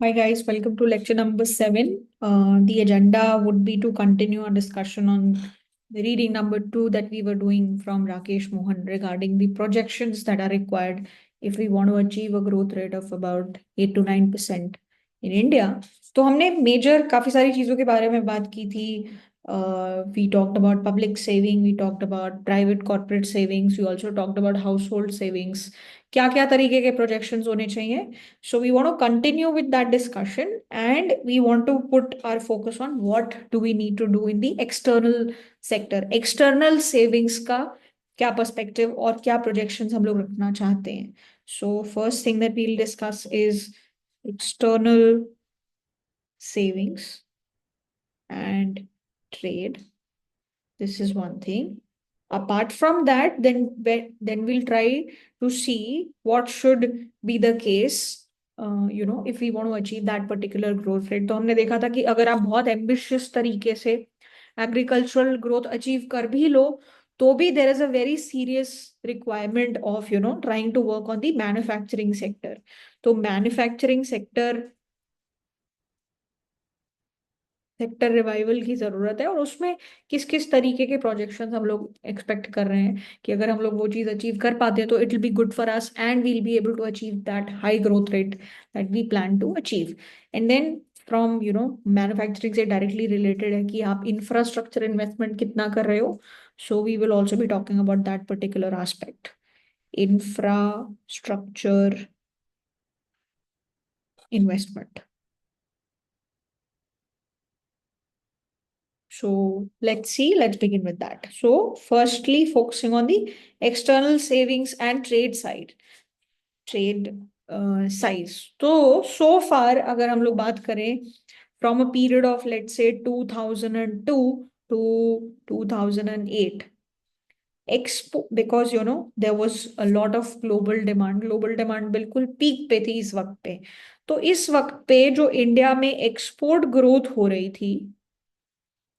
Hi guys, welcome to lecture number 7. The agenda would be to continue our discussion on the reading number 2 that we were doing from Rakesh Mohan regarding the projections that are required if we want to achieve a growth rate of about 8 to 9% in India. तो हमने major काफी सारी चीजों के बारे में बात की थी. We talked about public saving, we talked about private corporate savings, we also talked about household savings. क्या क्या तरीके के projections होने चाहिए. So we want to continue with that discussion and we want to put our focus on what do we need to do in the external sector. External savings का क्या perspective और क्या projections हम लोग रखना चाहते हैं. So first thing that we'll discuss is external savings and trade. This is one thing. Apart from that, then we'll try to see what should be the case, if we want to achieve that particular growth rate. तो हमने देखा था कि अगर आप बहुत ambitious तरीके से एग्रीकल्चरल ग्रोथ अचीव कर भी लो तो भी there is a very serious requirement of trying to work on the manufacturing sector. तो मैन्युफैक्चरिंग सेक्टर रिवाइवल की जरूरत है और उसमें किस किस तरीके के प्रोजेक्शंस हम लोग एक्सपेक्ट कर रहे हैं कि अगर हम लोग वो चीज अचीव कर पाते हैं तो it will be good for us and we'll be able to achieve that high growth rate that we plan to achieve. And then from manufacturing से डायरेक्टली रिलेटेड है कि आप इंफ्रास्ट्रक्चर इन्वेस्टमेंट कितना कर रहे हो. So we will also be talking about that particular aspect. Infrastructure investment. So let's see, let's begin with that. So firstly, focusing on the external savings and trade side, trade size. So far, अगर हम लोग बात करें from a period of let's say 2002 to 2008, expo because there was a lot of global demand बिल्कुल peak पे थी इस वक्त पे. तो इस वक्त पे जो इंडिया में एक्सपोर्ट ग्रोथ हो रही थी,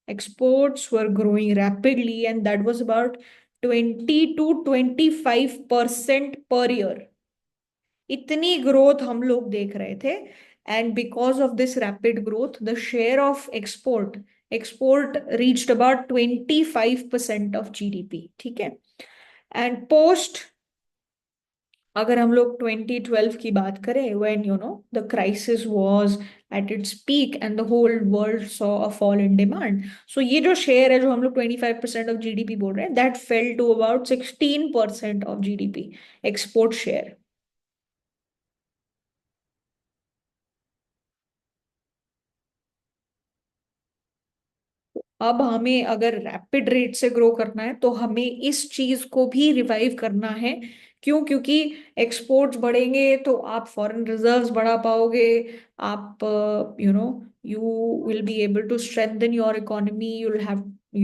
exports were growing rapidly and that was about 20 to 25% per year. इतनी ग्रोथ हम लोग देख रहे थे. And because of this rapid growth the share of export reached about 25% of GDP. ठीक है. एंड पोस्ट अगर हम लोग 2012 की बात करें when the crisis was at its peak and the whole world saw a fall in demand. So ये जो शेयर है जो हम लोग 25% ऑफ जीडीपी बोल रहे हैं that fell to about 16% of GDP export share. अब हमें अगर रैपिड रेट से ग्रो करना है तो हमें इस चीज को भी रिवाइव करना है. क्यों? क्योंकि एक्सपोर्ट्स बढ़ेंगे तो आप फॉरेन रिजर्व्स बढ़ा पाओगे. आप you will be able to strengthen your economy. You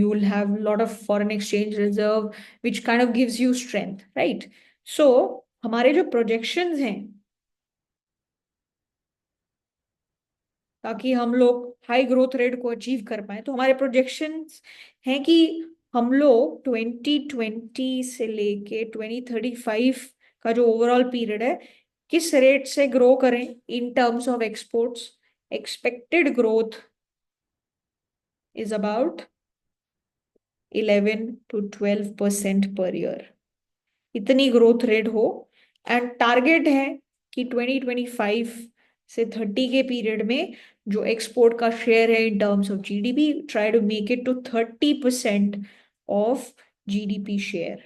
will have lot of foreign exchange reserve which kind of gives you strength, right. So हमारे जो प्रोजेक्शंस हैं ताकि हम लोग हाई ग्रोथ रेट को अचीव कर पाए तो हमारे प्रोजेक्शंस हैं कि हम लोग 2020 से लेके 2035 का जो ओवरऑल पीरियड है किस रेट से ग्रो करें इन terms of exports. Expected growth is about 11 to 12% per year. इतनी ग्रोथ रेट हो. एंड टारगेट है कि 2025 से 30 के पीरियड में जो एक्सपोर्ट का शेयर है in terms of GDP try to make it to 30% of GDP share.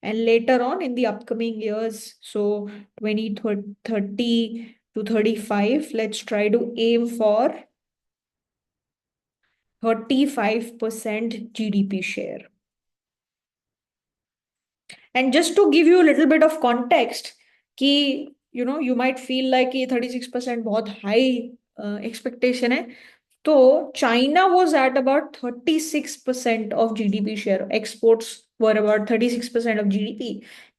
And later on in the upcoming years, so 2030 to 35, let's try to aim for 35% GDP share. And just to give you a little bit of context, कि you might feel like ये 36% बहुत high expectation है. तो China was at about 36% of GDP share. Exports were about 36% of GDP,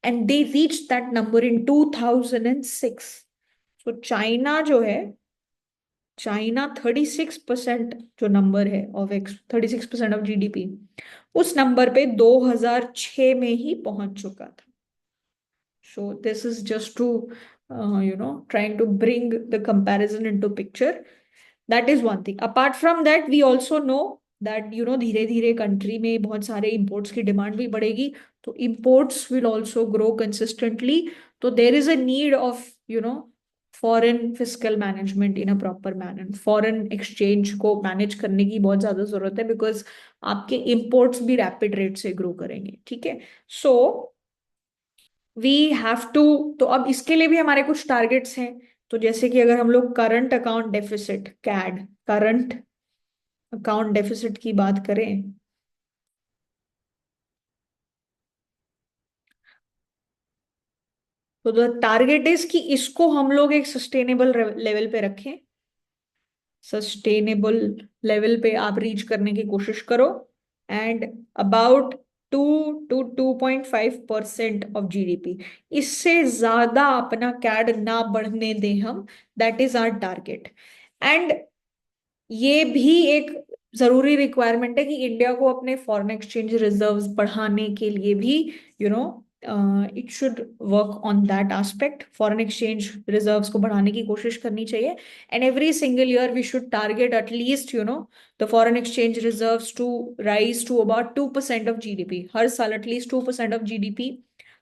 and they reached that number in 2006. So China जो है, China 36% जो number है of 36% of GDP उस number पे 2006 में ही पहुंच चुका था. So this is just to, trying to bring the comparison into picture. That is one thing. Apart from that, we also know that, धीरे धीरे कंट्री में बहुत सारे imports की डिमांड भी बढ़ेगी, तो imports will also grow consistently. तो there is a need of, foreign fiscal management in a proper manner. Foreign exchange को मैनेज करने की बहुत ज्यादा जरूरत है, बिकॉज आपके imports भी रैपिड रेट से ग्रो करेंगे. ठीक है. सो वी हैव टू, तो अब इसके लिए भी हमारे कुछ टारगेट्स हैं. तो जैसे कि अगर हम लोग current account deficit, CAD, current account deficit की बात करें, तो द टारगेट इज कि इसको हम लोग एक सस्टेनेबल लेवल पे रखें. सस्टेनेबल लेवल पे आप रीच करने की कोशिश करो. And about 2 to 2.5% of GDP. इससे ज्यादा अपना कैड ना बढ़ने दें हम. That is our target. एंड ये भी एक जरूरी रिक्वायरमेंट है कि इंडिया को अपने फॉरेन एक्सचेंज रिजर्व्स बढ़ाने के लिए भी, you know it should work on that aspect. Foreign exchange reserves को बढ़ाने की कोशिश करनी चाहिए. And every single year we should target at least, the foreign exchange reserves to rise to about 2% of GDP. हर साल एटलीस्ट 2% ऑफ जीडीपी.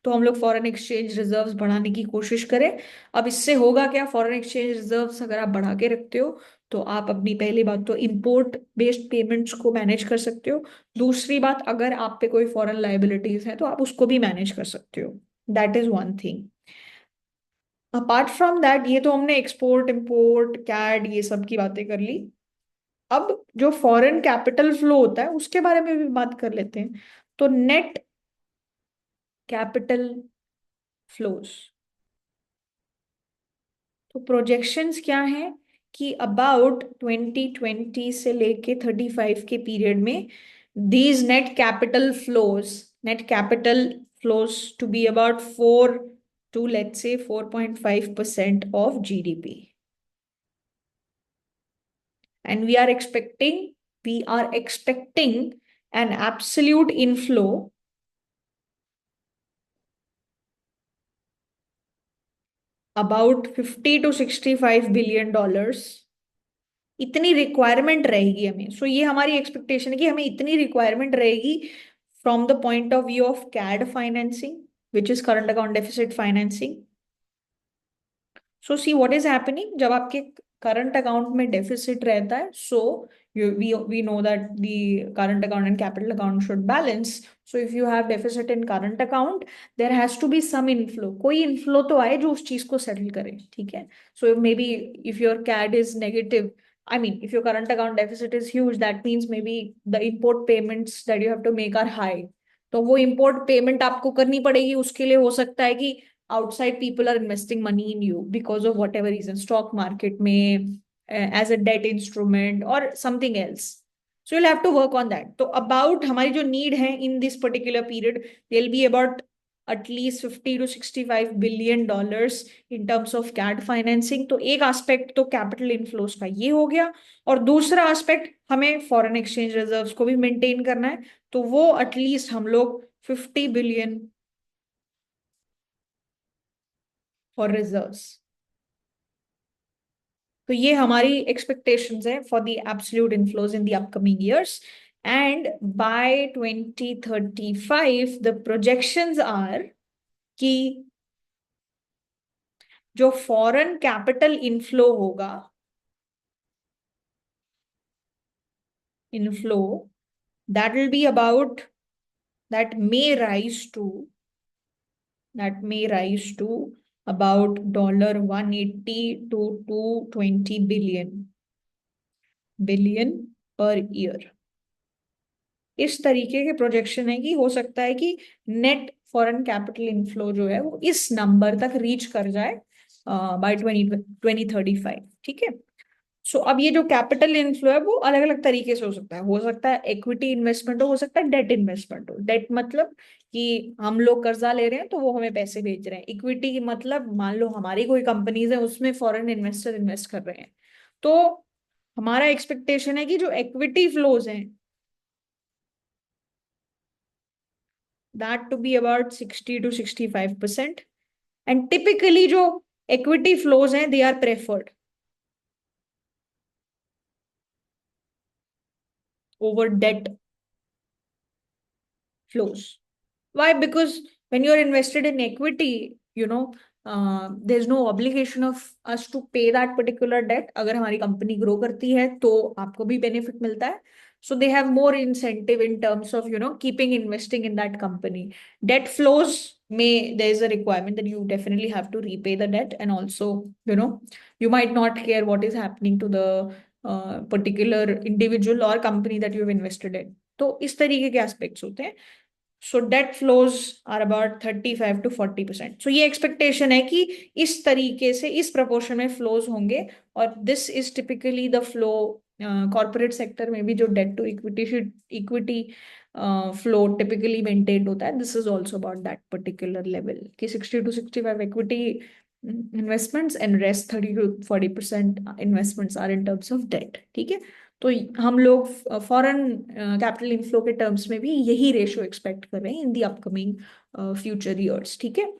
तो हम लोग फॉरेन एक्सचेंज रिजर्व्स बढ़ाने की कोशिश करें. अब इससे होगा क्या, फॉरेन एक्सचेंज रिजर्व्स अगर आप बढ़ा के रखते हो, तो आप अपनी पहली बात तो इंपोर्ट बेस्ड पेमेंट्स को मैनेज कर सकते हो. दूसरी बात, अगर आप पे कोई फॉरेन लाइबिलिटीज है तो आप उसको भी मैनेज कर सकते हो. That is one thing. Apart from that, ये तो हमने एक्सपोर्ट इंपोर्ट कैड ये सब की बातें कर ली. अब जो फॉरेन कैपिटल फ्लो होता है उसके बारे में भी बात कर लेते हैं. तो नेट कैपिटल फ्लोज, तो प्रोजेक्शंस क्या हैं कि अबाउट 2020 से लेके 35 के पीरियड में these net capital flows to be about 4 to let's say 4.5% of GDP. And we are expecting an absolute inflow about $50 to $65 billion. इतनी रिक्वायरमेंट रहेगी हमें. सो ये हमारी एक्सपेक्टेशन है कि हमें इतनी रिक्वायरमेंट रहेगी from the point of view of CAD financing, which is current account deficit financing. So see what is happening, जब आपके करंट अकाउंट में डेफिसिट रहता है, सो we know that the current account and capital account should balance. So if you have deficit in current account, there has to be some inflow. कोई inflow तो आए जो उस चीज को settle करे. ठीक है. So maybe if your CAD is negative, I mean, if your current account deficit is huge, that means maybe the import payments that you have to make are high. तो वो import payment आपको करनी पड़ेगी. उसके लिए हो सकता है कि outside people are investing money in you because of whatever reason, stock market में, as a debt instrument or something else. So you'll have to work on that. तो about हमारी जो need है in this particular period, they'll be about at least 50 to 65 billion dollars in terms of CAD financing. तो एक aspect तो capital inflows का ये हो गया. और दूसरा aspect, हमें foreign exchange reserves को भी maintain करना है. तो वो at least हम लोग 50 billion for reserves. तो ये हमारी एक्सपेक्टेशंस है for the absolute inflows in the upcoming years. And by 2035 the projections are कि जो फॉरेन कैपिटल इनफ्लो होगा, inflow, that will be about, that may rise to about $180 to 220 billion per year. इस तरीके के projection है कि हो सकता है कि नेट फॉरेन कैपिटल इनफ्लो जो है वो इस नंबर तक रीच कर जाए बाय 2035. ठीक है. सो अब ये जो कैपिटल इनफ्लो है वो अलग अलग तरीके से हो सकता है इक्विटी इन्वेस्टमेंट हो सकता है डेट इन्वेस्टमेंट हो. डेट मतलब कि हम लोग कर्जा ले रहे हैं तो वो हमें पैसे भेज रहे हैं. इक्विटी मतलब मान लो हमारी कोई कंपनीज है उसमें फॉरेन इन्वेस्टर इन्वेस्ट कर रहे हैं. तो हमारा एक्सपेक्टेशन है कि जो इक्विटी फ्लोज हैं, that to be about 60 to 65%. And typically जो इक्विटी फ्लोज हैं, they are preferred over debt flows. Why? Because when you're invested in equity, there's no obligation of us to pay that particular debt. अगर हमारी company grow करती है तो आपको भी benefit मिलता है. So they have more incentive in terms of, keeping investing in that company. Debt flows may, there is a requirement that you definitely have to repay the debt, and also, you might not care what is happening to the particular individual or company that you've invested in. तो इस तरीके के aspects होते हैं. So debt flows are about 35 to 40%. So ये expectation है कि इस तरीके से इस प्रपोर्शन में फ्लोज होंगे. और this is typically the flow. Corporate sector में भी जो debt to equity flow typically maintained होता है, this is also about that particular level कि 60 to 65 equity investments and rest 30 to 40% investments are in terms of debt. ठीक है. तो हम लोग फॉरेन कैपिटल इनफ्लो के टर्म्स में भी यही रेशियो एक्सपेक्ट कर रहे हैं in the upcoming future years. ठीक है.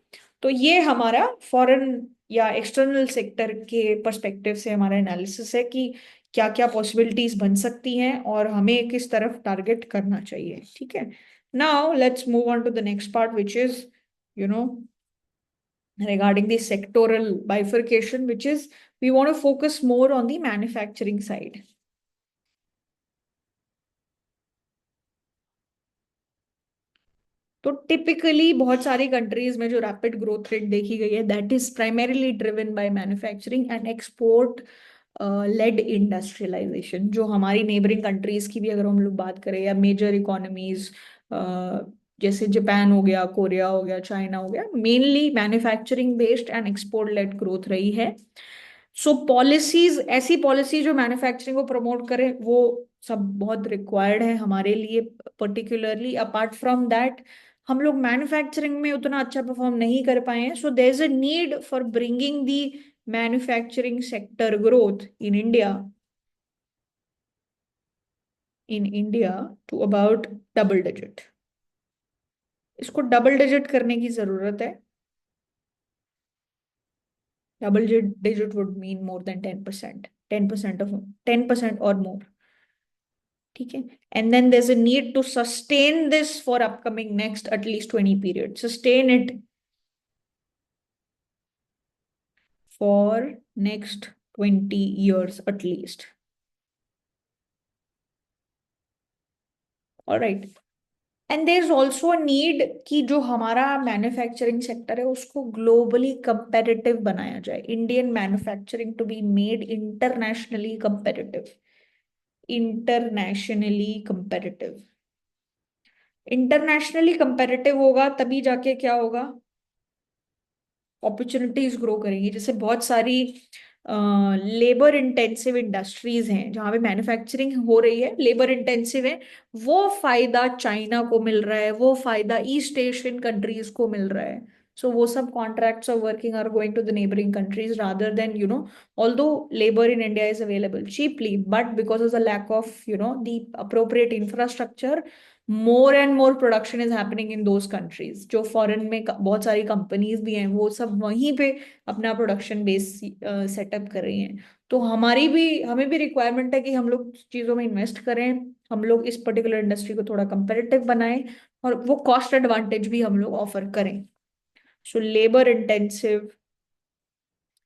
तो ये हमारा फॉरेन या एक्सटर्नल सेक्टर के पर्सपेक्टिव से हमारा एनालिसिस है कि क्या क्या पॉसिबिलिटीज बन सकती हैं और हमें किस तरफ टारगेट करना चाहिए. ठीक है. Now let's move on to the next part which is you know regarding the sectoral bifurcation, which is we want to focus more on the manufacturing side. तो टिपिकली बहुत सारी कंट्रीज में जो रैपिड ग्रोथ रेट देखी गई है, that is primarily driven by manufacturing and export led industrialization. जो हमारी नेबरिंग कंट्रीज की भी अगर हम लोग बात करें, या मेजर इकोनॉमीज जैसे जापान हो गया, कोरिया हो गया, चाइना हो गया, mainly manufacturing based and export led growth रही है. सो पॉलिसीज, ऐसी पॉलिसी जो मैन्युफैक्चरिंग को प्रमोट करे, वो सब बहुत रिक्वायर्ड है हमारे लिए पर्टिकुलरली. अपार्ट फ्रॉम दैट, हम लोग मैन्युफैक्चरिंग में उतना अच्छा परफॉर्म नहीं कर पाए हैं. So there is a need for bringing the manufacturing sector growth in India to about double digit. इसको डबल डिजिट करने की जरूरत है. Double digit would mean more than 10%, 10% और मोर. ठीक है. And then there is a need to sustain this for upcoming next at least 20 period. Sustain it for next 20 years at least. All right. And there's also a need कि जो हमारा manufacturing sector है उसको globally competitive बनाया जाए. Indian manufacturing to be made internationally competitive. Internationally competitive. Internationally competitive होगा तभी जाके क्या होगा, अपॉर्चुनिटीज ग्रो करेंगी. जैसे बहुत सारी लेबर इंटेंसिव इंडस्ट्रीज हैं जहां पे मैन्युफैक्चरिंग हो रही है, लेबर इंटेंसिव है, वो फायदा चाइना को मिल रहा है, वो फायदा ईस्ट एशियन कंट्रीज को मिल रहा है. सो वो सब contracts of working are going to the neighbouring countries rather than, although labor in India is available cheaply, but because of the lack of, the appropriate infrastructure, more and more production is happening in those countries. जो foreign में बहुत सारी companies भी हैं, वो सब वहीं पे अपना प्रोडक्शन बेस सेटअप कर रही हैं. तो हमें भी रिक्वायरमेंट है कि हम लोग चीज़ों में इन्वेस्ट करें, हम लोग इस पर्टिकुलर इंडस्ट्री को थोड़ा कंपेरेटिव बनाएं, और वो कॉस्ट एडवांटेज भी हम लोग ऑफर करें. सो लेबर इंटेंसिव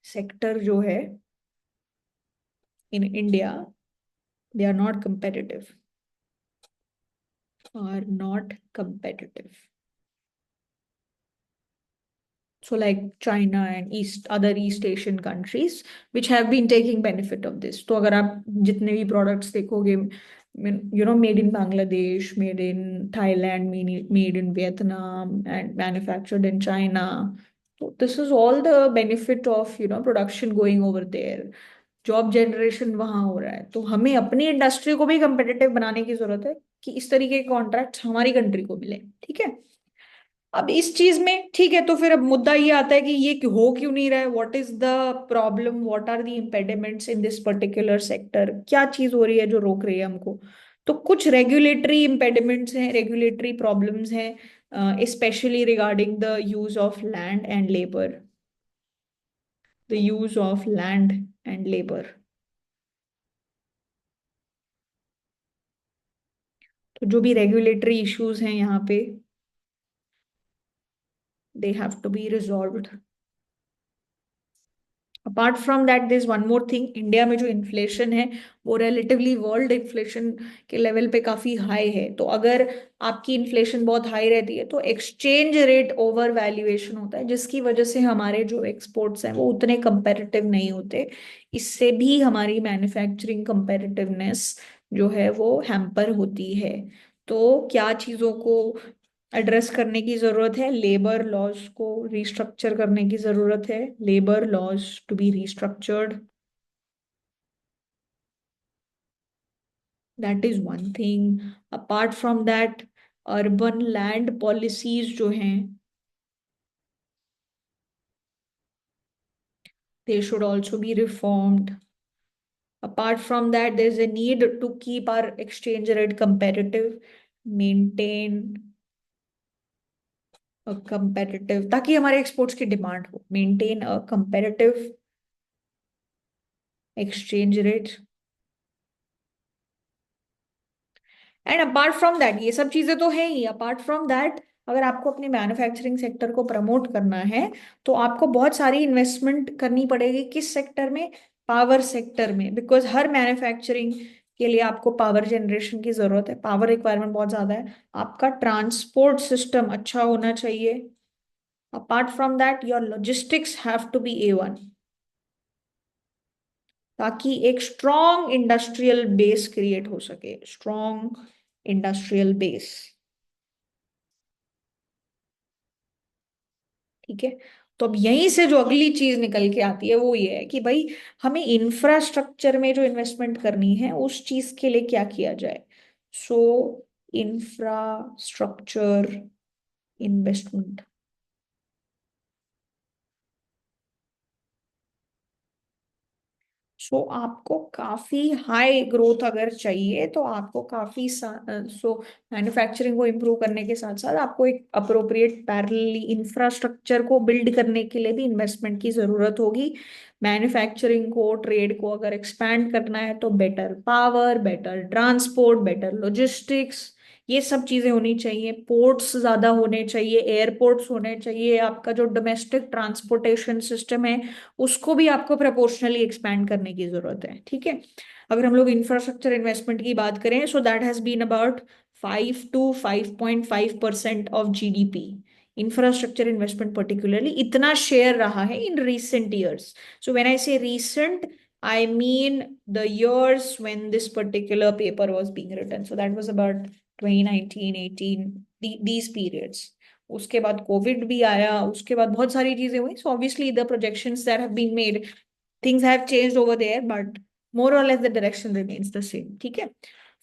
सेक्टर जो है in India, they are not competitive. Are not competitive. So like China and other East Asian countries which have been taking benefit of this. तो अगर आप जितने भी products देखोगे, made in Bangladesh, made in Thailand, made in Vietnam, and manufactured in China. So this is all the benefit of, production going over there. Job generation वहां हो रहा है. तो हमें अपनी इंडस्ट्री को भी कंपेटिटिव बनाने की जरूरत है कि इस तरीके के कॉन्ट्रैक्ट हमारी कंट्री को मिले. ठीक है. अब इस चीज में, ठीक है, तो फिर अब मुद्दा ये आता है कि ये हो क्यों नहीं रहा है. What is the problem, what are the impediments in this particular sector. क्या चीज हो रही है जो रोक रही है हमको. तो कुछ रेगुलेटरी इम्पेडिमेंट्स हैं, रेगुलेटरी प्रॉब्लम्स हैं, specially regarding the use of land and labour. The use of land and labour. तो जो भी रेगुलेटरी इश्यूज हैं यहाँ पे, they have to be resolved. Apart from that this one more thing, India में जो inflation है वो रिलेटिवली वर्ल्ड इन्फ्लेशन के लेवल पे काफी हाई है। तो अगर आपकी इन्फ्लेशन बहुत हाई रहती है तो एक्सचेंज रेट ओवर वैल्यूएशन होता है, जिसकी वजह से हमारे जो एक्सपोर्ट्स हैं वो उतने कंपेरेटिव नहीं होते। इससे भी हमारी मैन्युफैक्चरिंग कंपेरेटिवनेस जो है वो हैम्पर होती है। तो क्या चीजों को एड्रेस करने की जरूरत है? लेबर लॉज को रिस्ट्रक्चर करने की जरूरत है, labour laws to be restructured, that is one thing. Apart from that, urban land policies जो हैं, they should also be reformed. Apart from that, there is a need to keep our exchange rate competitive, maintain a competitive, ताकि हमारे exports की demand हो, maintain a competitive exchange rate। And apart from that, ये सब चीजें तो है ही, apart from that अगर आपको अपने मैन्युफैक्चरिंग सेक्टर को प्रमोट करना है तो आपको बहुत सारी इन्वेस्टमेंट करनी पड़ेगी। किस सेक्टर में? पावर सेक्टर में, बिकॉज हर मैन्युफैक्चरिंग के लिए आपको पावर जनरेशन की जरूरत है, पावर रिक्वायरमेंट बहुत ज्यादा है। आपका ट्रांसपोर्ट सिस्टम अच्छा होना चाहिए। Apart from that, your logistics have to be A1, ताकि एक स्ट्रॉन्ग इंडस्ट्रियल बेस क्रिएट हो सके, स्ट्रॉन्ग इंडस्ट्रियल बेस। ठीक है। तो अब यहीं से जो अगली चीज निकल के आती है वो ये है कि भाई हमें इंफ्रास्ट्रक्चर में जो इन्वेस्टमेंट करनी है उस चीज के लिए क्या किया जाए। सो इंफ्रास्ट्रक्चर इन्वेस्टमेंट। सो आपको काफी हाई ग्रोथ अगर चाहिए तो आपको काफी सो मैन्युफैक्चरिंग को इम्प्रूव करने के साथ साथ आपको एक अप्रोप्रिएट पैरेलली इंफ्रास्ट्रक्चर को बिल्ड करने के लिए भी इन्वेस्टमेंट की जरूरत होगी। मैन्युफैक्चरिंग को, ट्रेड को अगर एक्सपैंड करना है तो better power, better transport, better logistics, ये सब चीजें होनी चाहिए। पोर्ट्स ज्यादा होने चाहिए, एयरपोर्ट्स होने चाहिए। आपका जो डोमेस्टिक ट्रांसपोर्टेशन सिस्टम है उसको भी आपको प्रोपोर्शनली एक्सपैंड करने की जरूरत है। ठीक है। अगर हम लोग इंफ्रास्ट्रक्चर इन्वेस्टमेंट की बात करें, so that has been about 5 to 5.5% of GDP। Infrastructure investment particularly इतना शेयर रहा है in recent years। So when I say recent, I mean the years when this particular paper was being written. So that was about 2019, 18, these periods। उसके बाद Covid भी आया, उसके बाद बहुत सारी चीजें हुई। So obviously the projections that have been made, things have changed over there, but more or less the direction remains the same. ठीक है।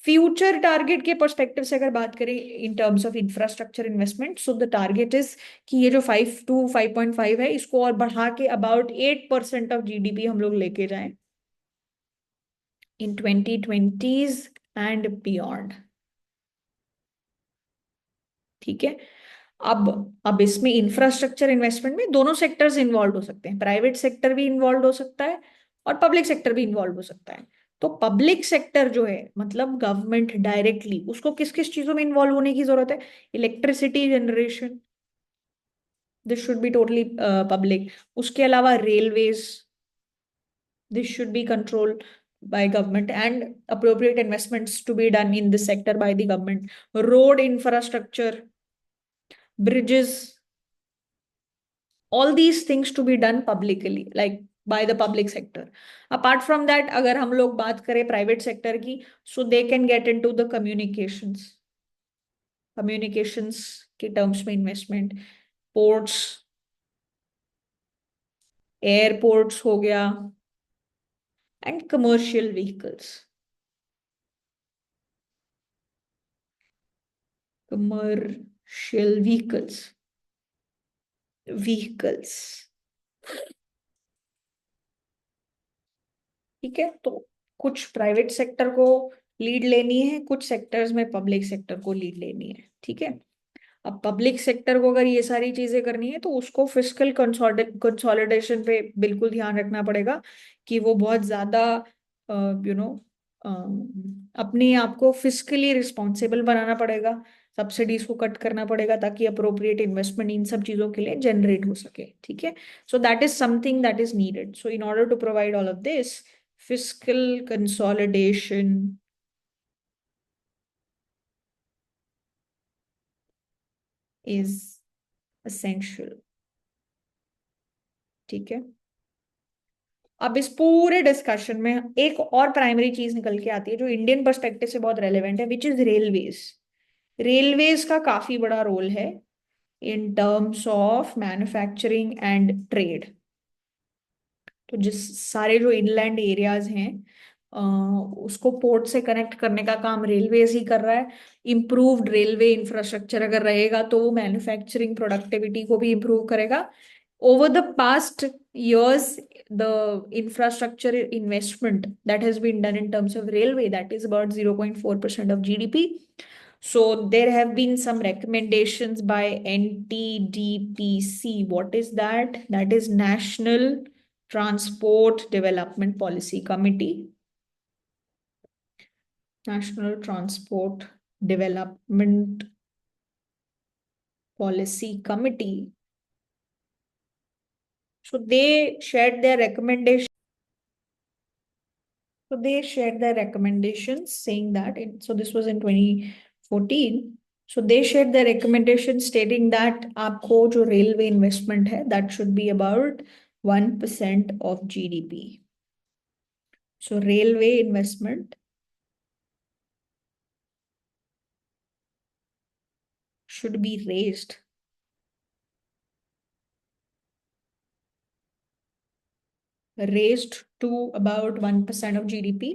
फ्यूचर टारगेट के पर्सपेक्टिव से अगर बात करें इन terms of infrastructure investment, so the target is कि ये जो 5 to 5.5 है इसको और बढ़ा के अबाउट 8% ऑफ GDP हम लोग लेके जाएं इन 2020s एंड बियॉन्ड। ठीक है। अब इसमें इंफ्रास्ट्रक्चर इन्वेस्टमेंट में दोनों सेक्टर्स इन्वॉल्व हो सकते हैं, प्राइवेट सेक्टर भी इन्वॉल्व हो सकता है और पब्लिक सेक्टर भी इन्वॉल्व हो सकता है। तो पब्लिक सेक्टर जो है मतलब गवर्नमेंट डायरेक्टली, उसको किस किस चीजों में इन्वॉल्व होने की जरूरत है? Electricity generation, this should be totally public. उसके अलावा railways, this should be control by government and appropriate investments to be done in this sector by the government. Road infrastructure, bridges, all these things to be done publicly, like by the public sector। apart from that, अगर हम लोग बात करें private sector की, so they can get into the communications के terms में investment, ports, airports हो गया, and commercial vehicles, commercial vehicles. ठीक है। तो कुछ प्राइवेट सेक्टर को लीड लेनी है, कुछ सेक्टर्स में पब्लिक सेक्टर को लीड लेनी है। ठीक है। अब पब्लिक सेक्टर को अगर ये सारी चीजें करनी है तो उसको फिस्कल कंसोलिडेशन पे बिल्कुल ध्यान रखना पड़ेगा कि वो बहुत ज्यादा यू नो अपने आप को फिस्कली रिस्पॉन्सिबल बनाना पड़ेगा, सब्सिडीज को कट करना पड़ेगा ताकि अप्रोप्रिएट इन्वेस्टमेंट इन सब चीजों के लिए जनरेट हो सके, ठीक है। So that is something that is needed. So in order to provide all of this, fiscal consolidation is essential, ठीक है। अब इस पूरे डिस्कशन में एक और प्राइमरी चीज निकल के आती है जो इंडियन पर्सपेक्टिव से बहुत रेलेवेंट है, विच इज रेलवेज। रेलवेज का काफी बड़ा रोल है in terms of manufacturing and trade. तो जिस सारे जो इनलैंड एरियाज हैं उसको पोर्ट से कनेक्ट करने का काम रेलवेज ही कर रहा है। इम्प्रूव्ड रेलवे इंफ्रास्ट्रक्चर अगर रहेगा तो वो मैन्युफैक्चरिंग प्रोडक्टिविटी को भी इम्प्रूव करेगा। Over the past years, the infrastructure investment that has been done in terms of railway, that is about 0.4% of GDP. So there have been some recommendations by NTDPC. What is that? That is National Transport Development Policy Committee. National Transport Development Policy Committee. So they shared their recommendations. So they shared their recommendations saying that, so this was in 2014. So they shared their recommendations stating that आपको जो railway investment है, that should be about 1% of GDP. So railway investment should be raised to about 1% of GDP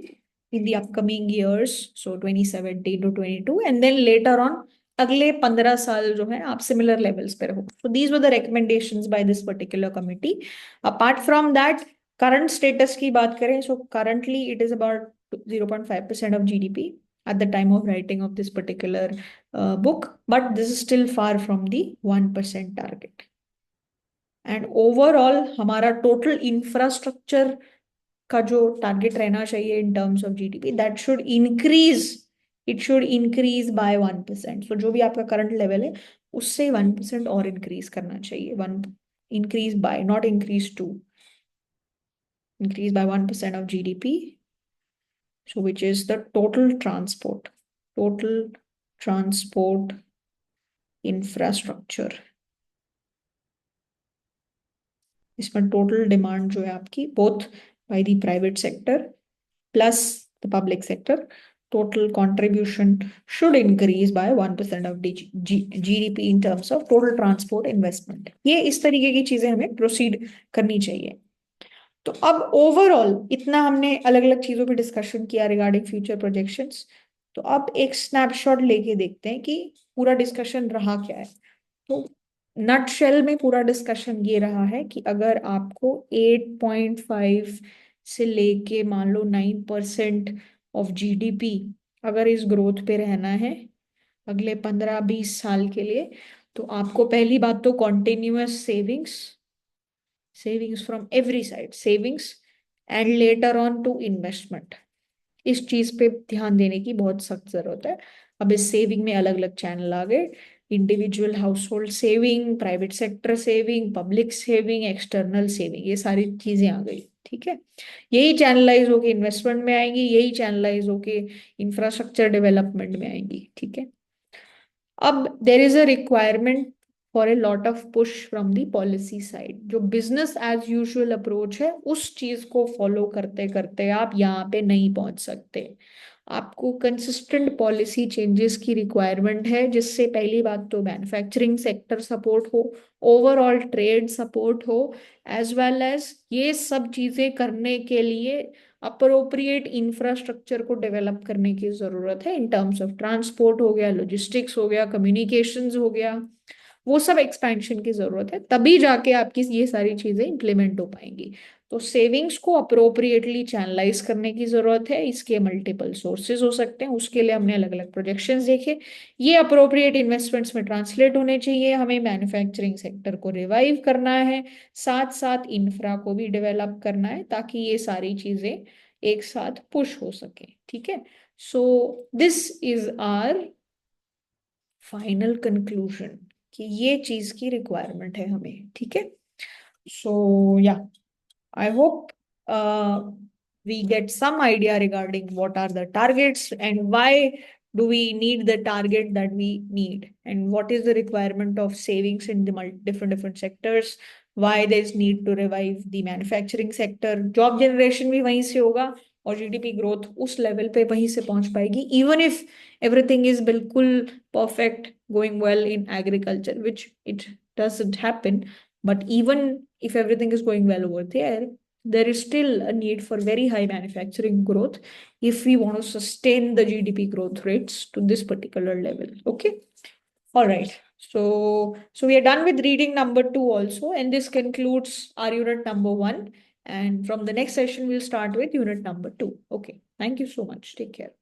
in the upcoming years, so 2017 to 22, and then later on अगले 15 साल जो है आप similar levels पे रहो। So these were the recommendations by this particular committee. Apart from that, current status की बात करें, so currently it is about 0.5% of GDP at the time of writing of this particular book, but this is still far from the 1% target. And overall हमारा total infrastructure का जो target रहना चाहिए इन terms of GDP, that should increase, it should increase by 1%। सो जो भी आपका current level है उससे 1% और इंक्रीज करना चाहिए। One increase by, not increase to, increase by 1% of GDP, so which is the total transport infrastructure। इसमें टोटल डिमांड जो है आपकी both by the private sector plus the public sector, total contribution should increase by 1% of GDP in terms of total transport investment। ये इस तरीके की चीजें हमें प्रोसीड करनी चाहिए। तो अब ओवरऑल इतना हमने अलग अलग चीजों पे डिस्कशन किया रिगार्डिंग फ्यूचर प्रोजेक्शंस। तो अब एक स्नैपशॉट लेके देखते हैं कि पूरा डिस्कशन रहा क्या है। तो नटशेल में पूरा डिस्कशन ये रहा है कि अगर आपको 8.5 से लेके मान लो 9% ऑफ जीडीपी अगर इस ग्रोथ पे रहना है अगले 15-20 साल के लिए, तो आपको पहली बात तो continuous savings from every side, savings and later on to investment, इस चीज पे ध्यान देने की बहुत सख्त जरूरत है। अब इस सेविंग में अलग अलग चैनल आ गए, individual house hold saving, private sector saving, public saving, external saving, ये सारी चीजें आ गई, ठीक है। यही चैनलाइज होके इन्वेस्टमेंट में आएंगी, यही चैनलाइज होके इंफ्रास्ट्रक्चर डेवलपमेंट में आएंगी, ठीक है। अब देर is a requirement for a lot of push from the policy side. जो बिजनेस एज यूजुअल अप्रोच है उस चीज को फॉलो करते करते आप यहाँ पे नहीं पहुंच सकते। आपको कंसिस्टेंट पॉलिसी चेंजेस की रिक्वायरमेंट है, जिससे पहली बात तो मैन्युफैक्चरिंग सेक्टर सपोर्ट हो, ओवरऑल ट्रेड सपोर्ट हो, एज वेल एज ये सब चीजें करने के लिए अप्रोप्रिएट इंफ्रास्ट्रक्चर को डेवलप करने की जरूरत है इन टर्म्स ऑफ ट्रांसपोर्ट हो गया, लॉजिस्टिक्स हो गया, कम्युनिकेशंस हो गया। वो सब एक्सपेंशन की जरूरत है, तभी जाके आपकी ये सारी चीजें इंप्लीमेंट हो पाएंगी। तो सेविंग्स को अप्रोप्रिएटली चैनलाइज करने की जरूरत है, इसके मल्टीपल सोर्सेज हो सकते हैं, उसके लिए हमने अलग अलग प्रोजेक्शंस देखे, ये अप्रोप्रिएट इन्वेस्टमेंट्स में ट्रांसलेट होने चाहिए। हमें मैन्युफैक्चरिंग सेक्टर को रिवाइव करना है, साथ साथ इंफ्रा को भी डेवलप करना है, ताकि ये सारी चीजें एक साथ पुश हो सके। ठीक है, so this is our final conclusion कि ये चीज की रिक्वायरमेंट है हमें। ठीक है, सो या I hope we get some idea regarding what are the targets and why do we need the target that we need, and what is the requirement of savings in the different sectors, why there is need to revive the manufacturing sector, job generation भी वहीं से होगा और GDP growth उस level पे वहीं से पहुंच पाएगी, इवन इफ एवरीथिंग इज बिल्कुल perfect going well in agriculture, which it doesn't happen, but even if everything is going well over there is still a need for very high manufacturing growth if we want to sustain the GDP growth rates to this particular level. Okay, all right. So we are done with reading number 2 also, and this concludes our unit number 1. And from the next session, we'll start with unit number 2. Okay, thank you so much. Take care.